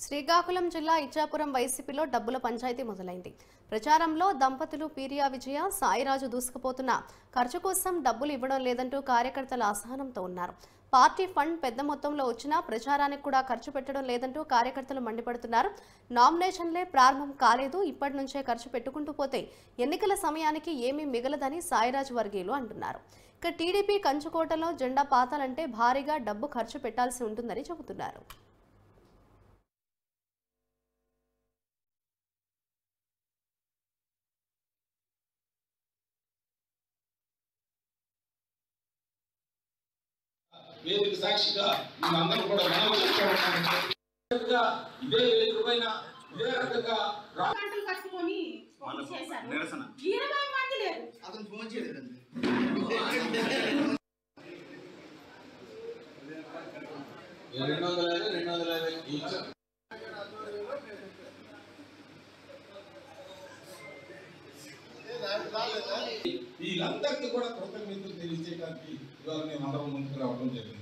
శ్రీకాకుళం జిల్లా ఇచ్చాపురం వైసీపీలో డబ్బుల పంచాయతీ మొదలైంది. ప్రచారంలో దంపతులు పీరియా విజయ, సాయిరాజు దూసుకుపోతున్న ఖర్చు కోసం డబ్బులు ఇవ్వడం లేదంటూ కార్యకర్తల అసహనంతో ఉన్నారు. పార్టీ ఫండ్ పెద్ద మొత్తంలో వచ్చినా ప్రచారానికి కూడా ఖర్చు పెట్టడం లేదంటూ కార్యకర్తలు మండిపడుతున్నారు. నామినేషన్లే ప్రారంభం కాలేదు, ఇప్పటి నుంచే ఖర్చు పెట్టుకుంటూ పోతే ఎన్నికల సమయానికి ఏమీ మిగలదని సాయిరాజు వర్గీయులు అంటున్నారు. ఇక టీడీపీ కంచుకోటలో జెండా పాతాలంటే భారీగా డబ్బు ఖర్చు పెట్టాల్సి ఉంటుందని చెబుతున్నారు. వేదిక సాక్షిగా మీరందరూ కూడా మనవి చేస్తామన్నా ఇదే వేదికపైన ఇదే రకంగా గంటలు కట్టుకొని నిరసన 20 మంది లేరు. అతను ఫోన్ చేయలేదండి. వీళ్ళందరికీ కూడా కృతజ్ఞతలు తెలియజేయడానికి ఇవాళ మేము అందరం ముందుకు రావడం జరిగింది.